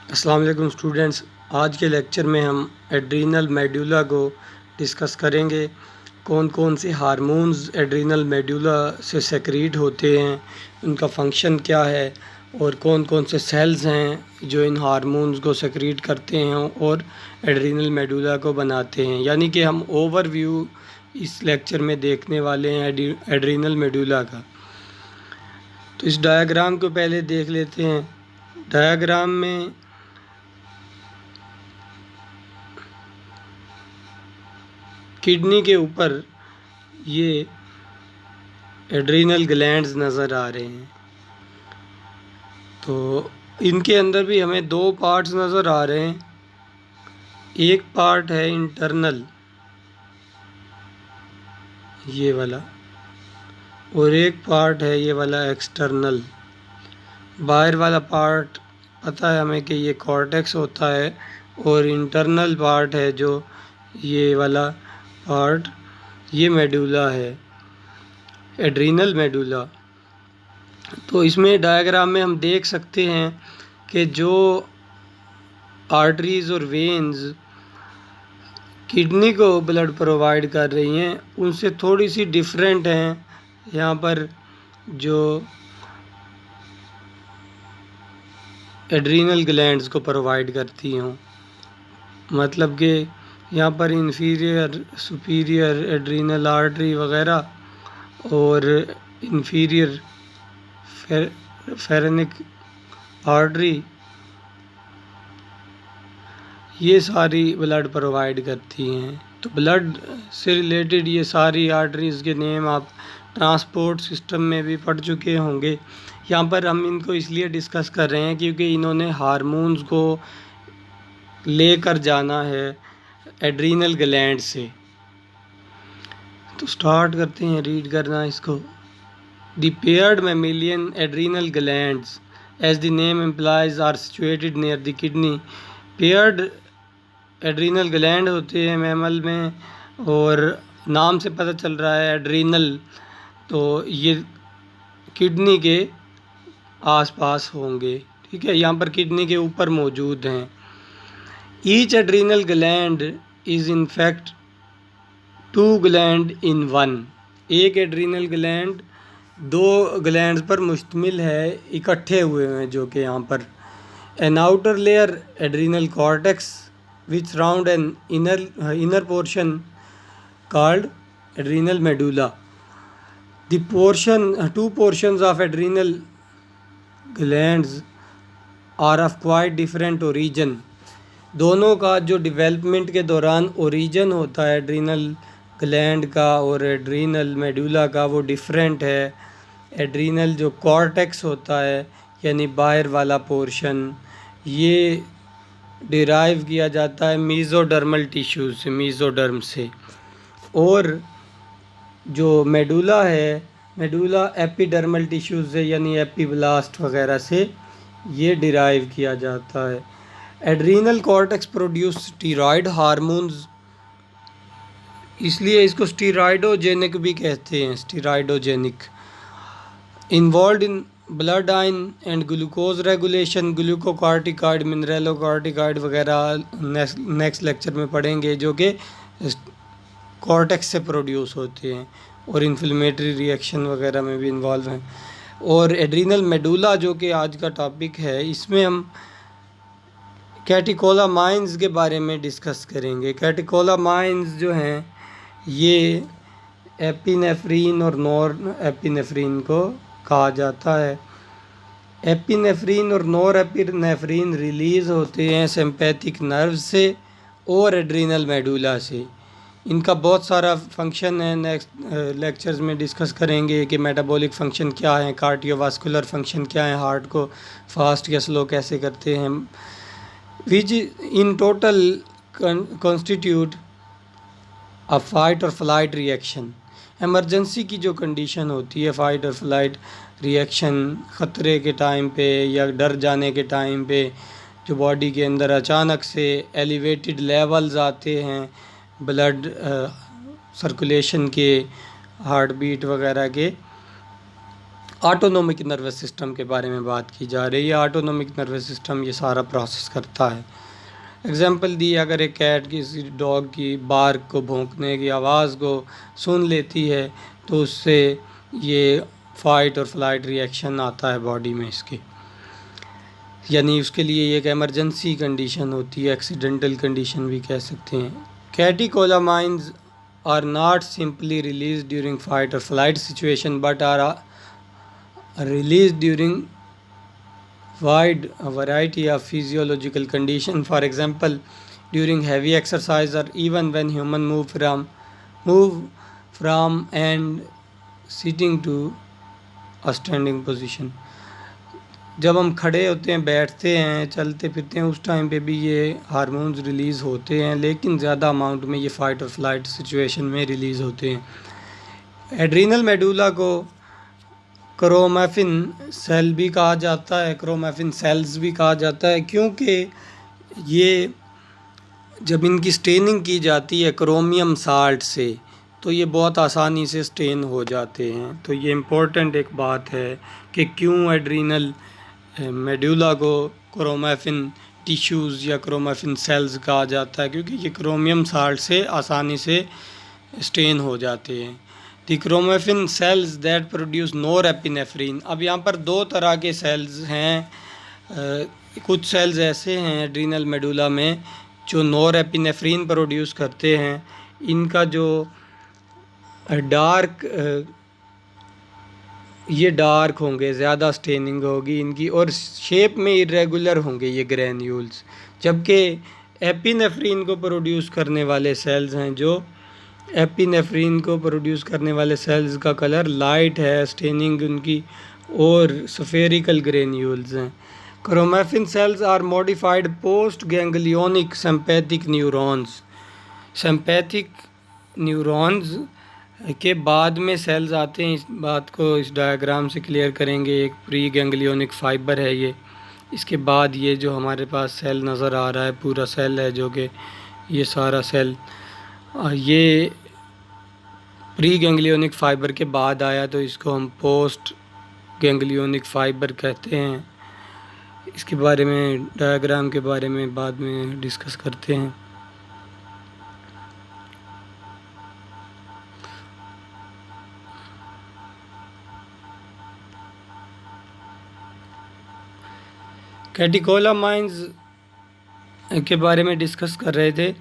अस्सलाम वालेकुम स्टूडेंट्स। आज के लेक्चर में हम एड्रीनल मेडुला को डिस्कस करेंगे। कौन कौन से हार्मोन्स एड्रीनल मेडुला से सेक्रीट होते हैं, उनका फंक्शन क्या है और कौन कौन से सेल्स हैं जो इन हार्मोन्स को सेक्रीट करते हैं और एड्रीनल मेडुला को बनाते हैं। यानी कि हम ओवरव्यू इस लेक्चर में देखने वाले हैं एड्रीनल मेडुला का। तो इस डायग्राम को पहले देख लेते हैं। डायग्राम में किडनी के ऊपर ये एड्रीनल ग्लैंड्स नज़र आ रहे हैं। तो इनके अंदर भी हमें दो पार्ट्स नज़र आ रहे हैं। एक पार्ट है इंटरनल, ये वाला, और एक पार्ट है ये वाला एक्सटर्नल। बाहर वाला पार्ट पता है हमें कि ये कॉर्टेक्स होता है, और इंटरनल पार्ट है जो ये वाला पार्ट, ये मेडुला है, एड्रीनल मेडुला। तो इसमें डायग्राम में हम देख सकते हैं कि जो आर्टरीज़ और वेन्स किडनी को ब्लड प्रोवाइड कर रही हैं उनसे थोड़ी सी डिफरेंट हैं। यहाँ पर जो एड्रीनल ग्लैंड्स को प्रोवाइड करती हों, मतलब कि यहाँ पर इंफीरियर, सुपीरियर एड्रीनल आर्टरी वगैरह और इंफीरियर फेरेनिक आर्टरी, ये सारी ब्लड प्रोवाइड करती हैं। तो ब्लड से रिलेटेड ये सारी आर्टरीज़ के नेम आप ट्रांसपोर्ट सिस्टम में भी पढ़ चुके होंगे। यहाँ पर हम इनको इसलिए डिस्कस कर रहे हैं क्योंकि इन्होंने हार्मोन्स को लेकर जाना है एड्रीनल ग्लैंड से। तो स्टार्ट करते हैं रीड करना इसको। The paired mammalian adrenal glands, as the name implies, are situated near the kidney. Paired adrenal gland होते हैं मैमल में, और नाम से पता चल रहा है एड्रीनल, तो ये किडनी के आसपास होंगे। ठीक है, यहाँ पर किडनी के ऊपर मौजूद हैं। Each adrenal gland is in fact two gland in one. एक एड्रीनल ग्लैंड दो ग्लैंड्स पर मुश्तमिल है, इकट्ठे हुए हैं जो कि यहाँ पर। An outer layer adrenal cortex which surround an inner portion called adrenal medulla. The portion, two portions of adrenal glands are of quite different origin. दोनों का जो डेवलपमेंट के दौरान ओरिजिन होता है एड्रीनल ग्लैंड का और एड्रीनल मेडुला का, वो डिफरेंट है। एड्रीनल जो कॉर्टेक्स होता है यानी बाहर वाला पोर्शन, ये डिराइव किया जाता है मीज़ोडर्मल टिश्यूज से, मीज़ोडर्म से। और जो मेडुला है, मेडुला एपिडर्मल टिश्यूज से यानी एपिब्लास्ट वगैरह से ये डिराइव किया जाता है। Adrenal cortex produce steroid hormones, इसलिए इसको स्टीरॉयडोजेनिक भी कहते हैं, steroidogenic. Involve in blood ion and glucose regulation, glucocorticoid, mineralocorticoid वगैरह नेक्स्ट लेक्चर में पढ़ेंगे, जो कि कॉर्टेक्स से प्रोड्यूस होते हैं, और इन्फ्लेमेटरी रिएक्शन वगैरह में भी इन्वॉल्व हैं। और एड्रीनल मेडुला जो कि आज का टॉपिक है, इसमें हम कैटेकोलामाइंस के बारे में डिस्कस करेंगे। कैटेकोलामाइंस जो हैं ये एपिनेफ्रीन और नॉर एपिनेफ्रीन को कहा जाता है। एपिनेफ्रीन और नॉर एपिनेफ्रीन रिलीज़ होते हैं सिंपैथिक नर्व से और एड्रीनल मेडुला से। इनका बहुत सारा फंक्शन है, नेक्स्ट लेक्चर्स में डिस्कस करेंगे कि मेटाबॉलिक फंक्शन क्या है, कार्डियोवास्कुलर फंक्शन क्या है, हार्ट को फास्ट या स्लो कैसे करते हैं, which in total constitute a fight और फ्लाइट रिएक्शन। एमरजेंसी की जो कंडीशन होती है, फ़ाइट और फ्लाइट रिएक्शन, ख़तरे के टाइम पे या डर जाने के टाइम पे जो बॉडी के अंदर अचानक से एलिवेटेड लेवल्स आते हैं ब्लड सर्कुलेशन के, हार्ट बीट वगैरह के, ऑटोनोमिक नर्वस सिस्टम के बारे में बात की जा रही है। ऑटोनोमिक नर्वस सिस्टम ये सारा प्रोसेस करता है। एग्जांपल दी, अगर एक कैट किसी डॉग की बार्क को, भौंकने की आवाज़ को सुन लेती है तो उससे ये फाइट और फ्लाइट रिएक्शन आता है बॉडी में इसके, यानी उसके लिए एक इमरजेंसी कंडीशन होती है, एक्सीडेंटल कंडीशन भी कह सकते हैं। Catecholamines are not simply release during fight और flight situation but are released during wide variety of physiological condition. For example, during heavy exercise or even when human move from and sitting to a standing position. जब हम खड़े होते हैं, बैठते हैं, चलते फिरते हैं, उस टाइम पे भी ये हार्मोन्स रिलीज़ होते हैं, लेकिन ज़्यादा अमाउंट में ये फाइट और फ्लाइट सिचुएशन में रिलीज़ होते हैं। एड्रीनल मेडुला को क्रोमैफिन सेल भी कहा जाता है, क्रोमैफिन सेल्स भी कहा जाता है, क्योंकि ये जब इनकी स्टेनिंग की जाती है क्रोमियम साल्ट से तो ये बहुत आसानी से स्टेन हो जाते हैं। तो ये इम्पोर्टेंट एक बात है कि क्यों एड्रीनल मेडुला को क्रोमैफिन टिश्यूज़ या क्रोमैफिन सेल्स कहा जाता है, क्योंकि ये क्रोमियम साल्ट से आसानी से स्टेन हो जाते हैं। दी chromaffin sales that produce norepinephrine. अब यहाँ पर दो तरह के सेल्स हैं। कुछ सेल्स ऐसे हैं एड्रीनल मेडुला में जो नोरेपिनेफ्रिन प्रोड्यूस करते हैं। इनका जो ये डार्क होंगे, ज़्यादा स्टेनिंग होगी इनकी, और शेप में इरेगुलर होंगे ये ग्रैन्यूल्स। जबकि एपिनेफ्रिन को प्रोड्यूस करने वाले सेल्स हैं, जो एपिनेफ्रिन को प्रोड्यूस करने वाले सेल्स का कलर लाइट है, स्टेनिंग उनकी और स्फेरिकल ग्रेन्यूल्स हैं। Chromaffin cells are modified post ganglionic sympathetic neurons. Sympathetic neurons के बाद में सेल्स आते हैं। इस बात को इस डायग्राम से क्लियर करेंगे। एक प्री गैंग्लियोनिक फाइबर है ये, इसके बाद ये जो हमारे पास सेल नज़र आ रहा है पूरा सेल है, जो कि ये सारा सेल ये प्री गैंग्लियोनिक फाइबर के बाद आया, तो इसको हम पोस्ट गैंग्लियोनिक फाइबर कहते हैं। इसके बारे में डायग्राम के बारे में बाद में डिस्कस करते हैं। कैटिकोलामाइंस के बारे में डिस्कस कर रहे थे,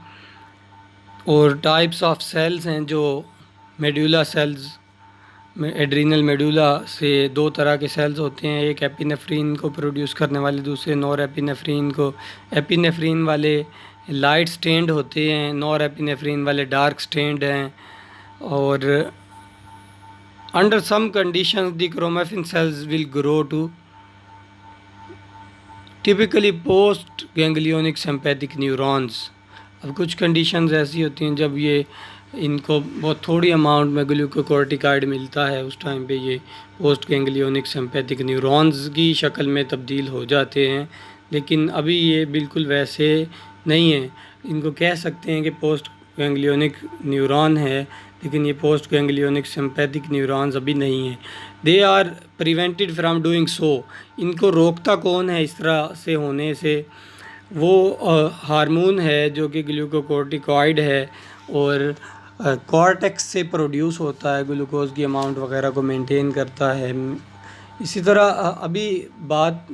और टाइप्स ऑफ सेल्स हैं जो मेडुला सेल्स में, एड्रीनल मेडुला से दो तरह के सेल्स होते हैं। एक एपिनेफ्रिन को प्रोड्यूस करने वाले, दूसरे नॉर एपिनेफ्रिन को। एपिनेफ्रिन वाले लाइट स्टेन्ड होते हैं, नॉर एपिनेफ्रिन वाले डार्क स्टेन्ड हैं। और under some conditions the chromaffin cells will grow to typically post ganglionic sympathetic neurons. अब कुछ कंडीशंस ऐसी होती हैं जब ये इनको बहुत थोड़ी अमाउंट में ग्लूकोकोर्टिकाइड मिलता है, उस टाइम पे ये पोस्ट गैंग्लियोनिक सिंपैथिक न्यूरॉन्स की शक्ल में तब्दील हो जाते हैं। लेकिन अभी ये बिल्कुल वैसे नहीं है। इनको कह सकते हैं कि पोस्ट गैंग्लियोनिक न्यूरॉन है, लेकिन ये पोस्ट गैंग्लियोनिक सिंपैथिक न्यूरॉन्स अभी नहीं है। They are prevented from doing so. इनको रोकता कौन है इस तरह से होने से? वो हार्मोन है जो कि ग्लूकोकोर्टिकॉइड है, और कॉर्टेक्स से प्रोड्यूस होता है, ग्लूकोज की अमाउंट वगैरह को मेंटेन करता है। इसी तरह अभी बात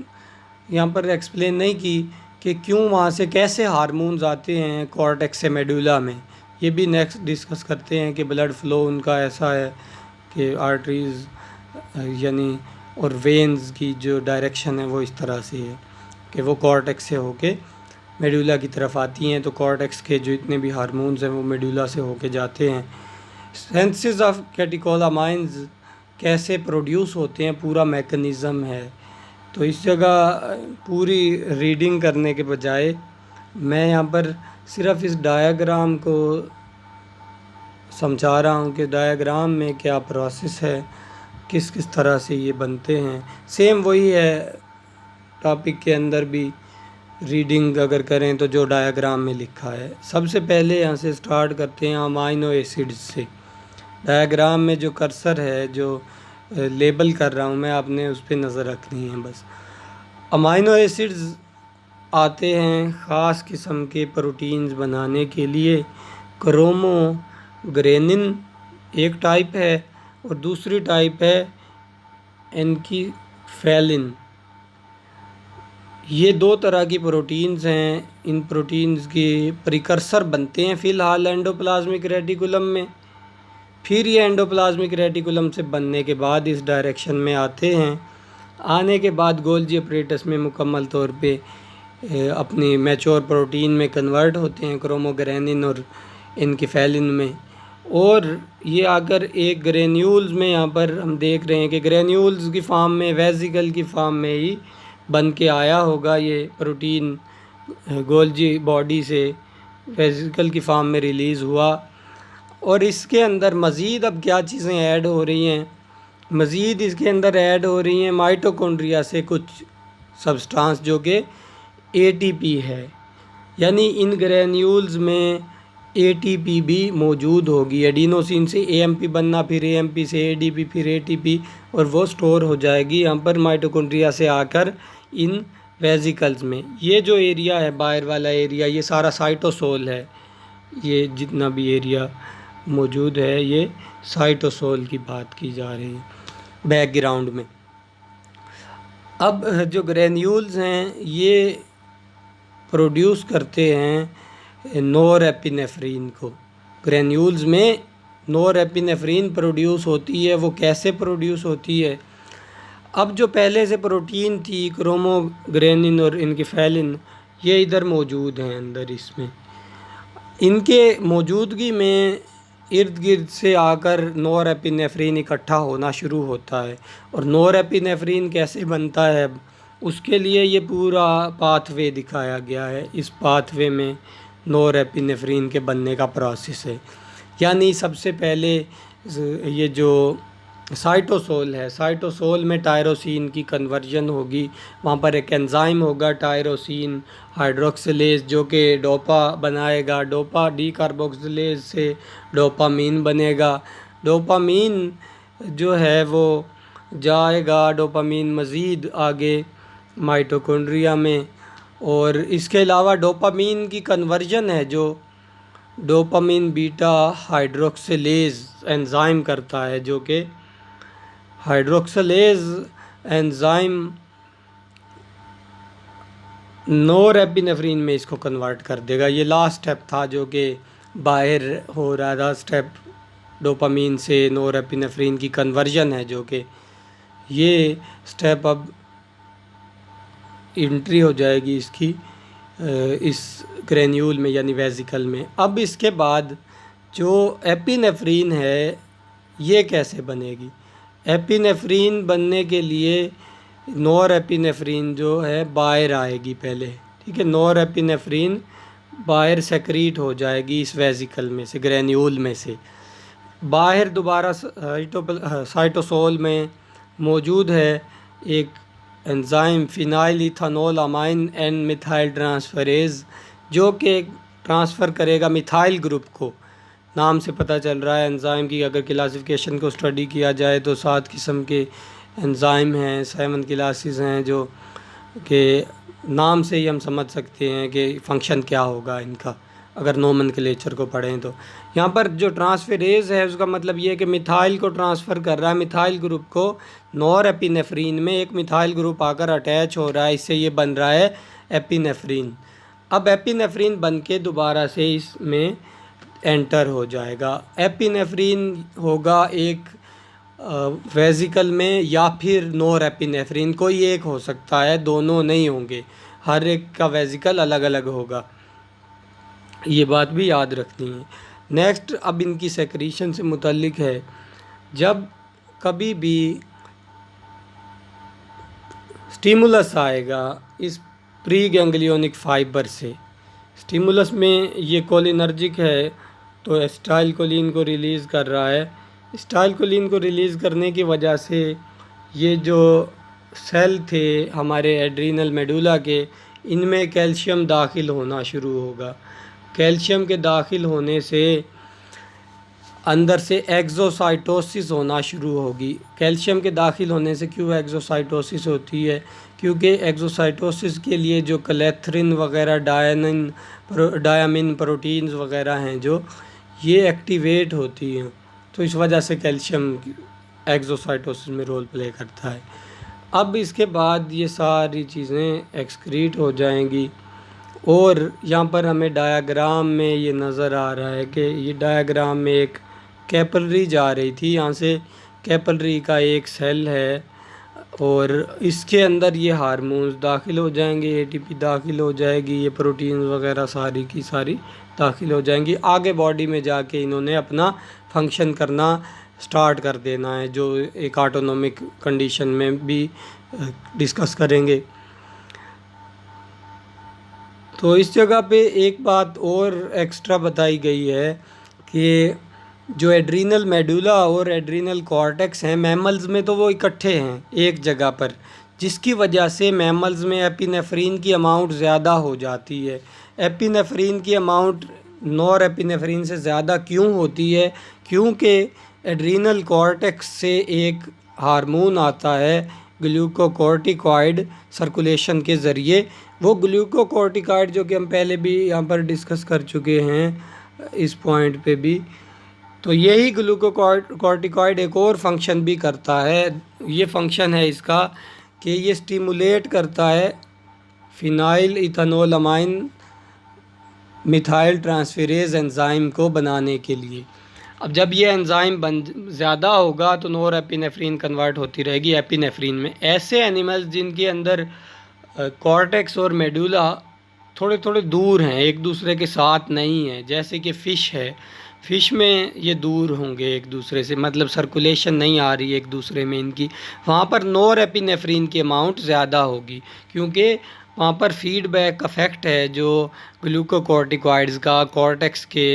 यहाँ पर एक्सप्लेन नहीं की कि क्यों वहाँ से कैसे हार्मोन्स आते हैं कॉर्टेक्स से मेडुला में। ये भी नेक्स्ट डिस्कस करते हैं कि ब्लड फ्लो उनका ऐसा है कि आर्टरीज़ यानी और वेन्स की जो डायरेक्शन है वो इस तरह से है कि वो कॉर्टेक्स से होके मेडुला की तरफ आती हैं। तो कॉर्टेक्स के जो इतने भी हार्मोन्स हैं वो मेडुला से होके जाते हैं। सेंसेस ऑफ कैटिकोलामाइंस कैसे प्रोड्यूस होते हैं, पूरा मैकेनिज़्म है। तो इस जगह पूरी रीडिंग करने के बजाय मैं यहाँ पर सिर्फ इस डायग्राम को समझा रहा हूँ कि डायग्राम में क्या प्रोसेस है, किस किस तरह से ये बनते हैं। सेम वही है टॉपिक के अंदर भी रीडिंग अगर करें तो जो डायग्राम में लिखा है। सबसे पहले यहाँ से स्टार्ट करते हैं अमाइनो एसिड्स से। डायग्राम में जो कर्सर है, जो लेबल कर रहा हूँ मैं, आपने उस पर नज़र रखनी है बस। अमाइनो एसिड्स आते हैं ख़ास किस्म के प्रोटीन्स बनाने के लिए। क्रोमोग्रेनिन एक टाइप है और दूसरी टाइप है एनकीफेलिन। ये दो तरह की प्रोटीन्स हैं। इन प्रोटीन्स के प्रिकर्सर बनते हैं फ़िलहाल एंडोप्लाज्मिक रेटिकुलम में, फिर ये एंडोप्लाज्मिक रेटिकुलम से बनने के बाद इस डायरेक्शन में आते हैं। आने के बाद गोल्जी अपरेटस में मुकम्मल तौर पे अपनी मैच्योर प्रोटीन में कन्वर्ट होते हैं, क्रोमोग्रेनिन और एनकीफेलिन में। और ये आकर एक ग्रेन्यूल्स में यहाँ पर हम देख रहे हैं कि ग्रेन्यूल्स की फॉर्म में, वेसिकल की फॉर्म में ही बन के आया होगा ये प्रोटीन, गोल्जी बॉडी से वेसिकल की फॉर्म में रिलीज़ हुआ। और इसके अंदर मज़ीद अब क्या चीज़ें ऐड हो रही हैं, मज़ीद इसके अंदर ऐड हो रही हैं माइटोकॉन्ड्रिया से कुछ सब्सटेंस जो कि एटीपी है, यानी इन ग्रेन्यूल्स में एटीपी भी मौजूद होगी। एडिनोसिन से एएमपी बनना, फिर एएमपी से एडीपी, फिर एटीपी, और वो स्टोर हो जाएगी यहाँ पर माइटोकॉन्ड्रिया से आकर इन वेसिकल्स में। ये जो एरिया है बाहर वाला एरिया, ये सारा साइटोसोल है। ये जितना भी एरिया मौजूद है ये साइटोसोल की बात की जा रही है बैकग्राउंड में। अब जो ग्रेन्यूल्स हैं ये प्रोड्यूस करते हैं नोरेपिनेफ्रिन को। ग्रेन्यूल्स में नोरेपिनेफ्रिन प्रोड्यूस होती है। वो कैसे प्रोड्यूस होती है? अब जो पहले से प्रोटीन थी क्रोमोग्रेनिन और एनकीफेलिन, ये इधर मौजूद हैं अंदर इसमें। इनके मौजूदगी में इर्द गिर्द से आकर नोरेपिनेफ्रिन इकट्ठा होना शुरू होता है। और नोरेपिनेफ्रिन कैसे बनता है उसके लिए ये पूरा पाथवे दिखाया गया है। इस पाथवे में नोरेपिनेफ्रिन के बनने का प्रोसेस है। यानी सबसे पहले ये जो साइटोसोल है, साइटोसोल में टायरोसिन की कन्वर्जन होगी। वहाँ पर एक एंजाइम होगा टायरोसिन हाइड्रोक्सिलेज जो कि डोपा बनाएगा। डोपा डीकार्बोक्सिलेज से डोपामीन बनेगा। डोपामीन जो है वो जाएगा, डोपामीन मज़ीद आगे माइटोकॉन्ड्रिया में। और इसके अलावा डोपामीन की कन्वर्जन है जो डोपामीन बीटा हाइड्रोक्सिलेज एंजाइम करता है, जो कि हाइड्रोक्सिलेज एंजाइम नोरेपिनेफ्रिन में इसको कन्वर्ट कर देगा। ये लास्ट स्टेप था जो कि बाहर हो रहा था, स्टेप डोपामीन से नोरेपिनेफ्रिन की कन्वर्जन है, जो कि ये स्टेप अब एंट्री हो जाएगी इसकी इस ग्रेन्यूल में यानी वेसिकल में। अब इसके बाद जो एपिनेफ्रिन है ये कैसे बनेगी? एपिनेफ्रिन बनने के लिए नोरेपिनेफ्रिन जो है बाहर आएगी पहले, ठीक है। नोरेपिनेफ्रिन बाहर सेक्रीट हो जाएगी इस वेसिकल में से, ग्रेन्यूल में से बाहर। दोबारा साइटोसोल में मौजूद है एक enzyme phenyl ethanol amine and methyl transferase, जो कि ट्रांसफ़र करेगा मिथाइल ग्रुप को। नाम से पता चल रहा है एंजाइम की अगर क्लासिफिकेशन को स्टडी किया जाए तो 7 किस्म के एंजाइम हैं, 7 क्लासेस हैं, जो कि नाम से ही हम समझ सकते हैं कि फ़ंक्शन क्या होगा इनका अगर नोमेनक्लेचर को पढ़ें तो। यहाँ पर जो ट्रांसफेरेज है उसका मतलब ये है कि मिथाइल को ट्रांसफ़र कर रहा है, मिथाइल ग्रुप को। नोरेपिनेफ्रिन में एक मिथाइल ग्रुप आकर अटैच हो रहा है, इससे ये बन रहा है एपिनेफ्रिन। अब एपिनेफ्रिन बन के दोबारा से इसमें एंटर हो जाएगा। एपिनेफ्रिन होगा एक वेसिकल में या फिर नोरेपिनेफ्रिन, कोई एक हो सकता है, दोनों नहीं होंगे। हर एक का वेसिकल अलग अलग होगा, ये बात भी याद रखनी है। नेक्स्ट अब इनकी सेक्रीशन से मुतल्लिक है। जब कभी भी स्टिमुलस आएगा इस प्री गैंग्लियोनिक फाइबर से, स्टिमुलस में ये कोलिनर्जिक है तो एसिटाइलकोलिन को रिलीज़ कर रहा है। एसिटाइलकोलिन को रिलीज़ करने की वजह से ये जो सेल थे हमारे एड्रीनल मेडुला के, इनमें कैल्शियम दाखिल होना शुरू होगा। कैल्शियम के दाखिल होने से अंदर से एक्सोसाइटोसिस होना शुरू होगी। कैल्शियम के दाखिल होने से क्यों एक्सोसाइटोसिस होती है? क्योंकि एक्सोसाइटोसिस के लिए जो कलेथ्रिन वगैरह डायामिन प्रोटीन्स वगैरह हैं जो ये एक्टिवेट होती हैं, तो इस वजह से कैल्शियम एक्सोसाइटोसिस में रोल प्ले करता है। अब इसके बाद ये सारी चीज़ें एक्सक्रीट हो जाएंगी और यहाँ पर हमें डायग्राम में ये नज़र आ रहा है कि ये डायग्राम में एक कैपिलरी जा रही थी, यहाँ से कैपिलरी का एक सेल है और इसके अंदर ये हार्मोन्स दाखिल हो जाएंगे, एटीपी दाखिल हो जाएगी, ये प्रोटीन वगैरह सारी की सारी दाखिल हो जाएंगी। आगे बॉडी में जाके इन्होंने अपना फंक्शन करना स्टार्ट कर देना है, जो एक ऑटोनोमिक कंडीशन में भी डिस्कस करेंगे। तो इस जगह पे एक बात और एक्स्ट्रा बताई गई है कि जो एड्रीनल मेडुला और एड्रीनल कॉर्टेक्स हैं मैमल्स में, तो वो इकट्ठे हैं एक जगह पर, जिसकी वजह से मैमल्स में एपिनेफ्रीन की अमाउंट ज़्यादा हो जाती है। एपिनेफ्रीन की अमाउंट नॉर एपिनेफ्रीन से ज़्यादा क्यों होती है? क्योंकि एड्रीनल कॉर्टेक्स से एक हार्मोन आता है ग्लूकोकॉर्टिकॉइड सर्कुलेशन के ज़रिए। वो ग्लूकोकॉर्टिकॉइड जो कि हम पहले भी यहाँ पर डिस्कस कर चुके हैं इस पॉइंट पे भी, तो यही ग्लूकोकॉर्टिकॉइड एक और फंक्शन भी करता है। ये फंक्शन है इसका कि ये स्टिमुलेट करता है फिनाइल इथानोलामाइन मिथाइल ट्रांसफेरेज एंजाइम को बनाने के लिए। अब जब ये एंजाइम ज़्यादा होगा तो नॉर एपिनेफ्रीन कन्वर्ट होती रहेगी एपिनेफ्रीन में। ऐसे एनिमल्स जिनके अंदर कॉर्टेक्स और मेडुला थोड़े थोड़े दूर हैं, एक दूसरे के साथ नहीं है, जैसे कि फ़िश है, फ़िश में ये दूर होंगे एक दूसरे से, मतलब सर्कुलेशन नहीं आ रही है एक दूसरे में इनकी, वहाँ पर नॉर एपिनेफ्रीन की अमाउंट ज़्यादा होगी क्योंकि वहाँ पर फीडबैक इफेक्ट है जो ग्लूकोकॉर्टिकॉइड्स का कॉर्टेक्स के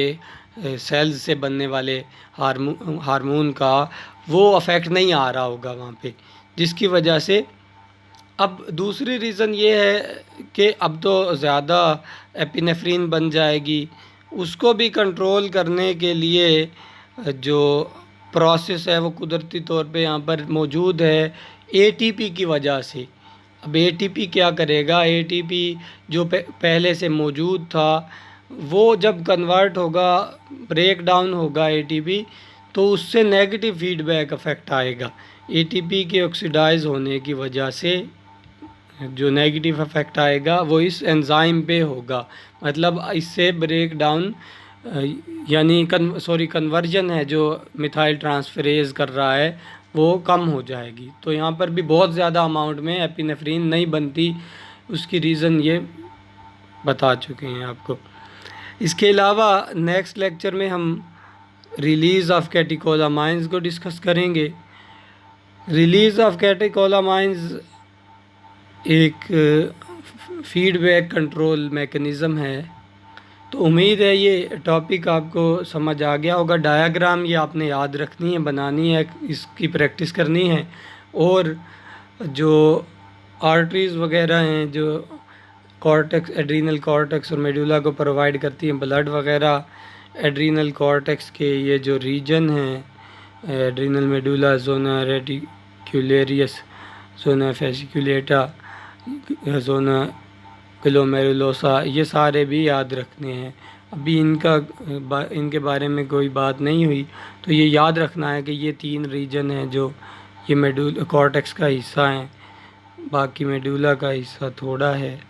सेल्स से बनने वाले हार्मोन का वो अफेक्ट नहीं आ रहा होगा वहाँ पे, जिसकी वजह से अब दूसरी रीज़न ये है कि अब तो ज़्यादा एपिनेफ्रीन बन जाएगी, उसको भी कंट्रोल करने के लिए जो प्रोसेस है वो कुदरती तौर पे यहाँ पर मौजूद है एटीपी की वजह से। अब एटीपी क्या करेगा? एटीपी जो पहले से मौजूद था वो जब कन्वर्ट होगा, ब्रेक डाउन होगा एटीपी, तो उससे नेगेटिव फीडबैक इफेक्ट आएगा। एटीपी के ऑक्सीडाइज होने की वजह से जो नेगेटिव इफेक्ट आएगा वो इस एंजाइम पे होगा, मतलब इससे ब्रेक डाउन यानी कन्वर्जन है जो मिथाइल ट्रांसफेरेज कर रहा है वो कम हो जाएगी। तो यहाँ पर भी बहुत ज़्यादा अमाउंट में एपिनेफ्रीन नहीं बनती, उसकी रीज़न ये बता चुके हैं आपको। इसके अलावा नेक्स्ट लेक्चर में हम रिलीज़ ऑफ कैटेकोलामाइंस को डिस्कस करेंगे। रिलीज़ ऑफ कैटेकोलामाइंस एक फीडबैक कंट्रोल मैकेनिज़्म है। तो उम्मीद है ये टॉपिक आपको समझ आ गया होगा। डायग्राम ये आपने याद रखनी है, बनानी है, इसकी प्रैक्टिस करनी है। और जो आर्टरीज़ वगैरह हैं जो कॉर्टेक्स, एड्रीनल कॉर्टेक्स और मेडुला को प्रोवाइड करती हैं ब्लड वगैरह, एड्रीनल कॉर्टेक्स के ये जो रीजन हैं, एड्रीनल मेडुला, जोना रेटिकुलेरियस, जोना फेसिकुलेटा, जोना ग्लोमेरुलोसा, ये सारे भी याद रखने हैं। अभी इनके बारे में कोई बात नहीं हुई, तो ये याद रखना है कि ये 3 रीजन हैं जो ये मेडुला कॉर्टेक्स का हिस्सा हैं, बाकी मेडुला का हिस्सा थोड़ा है।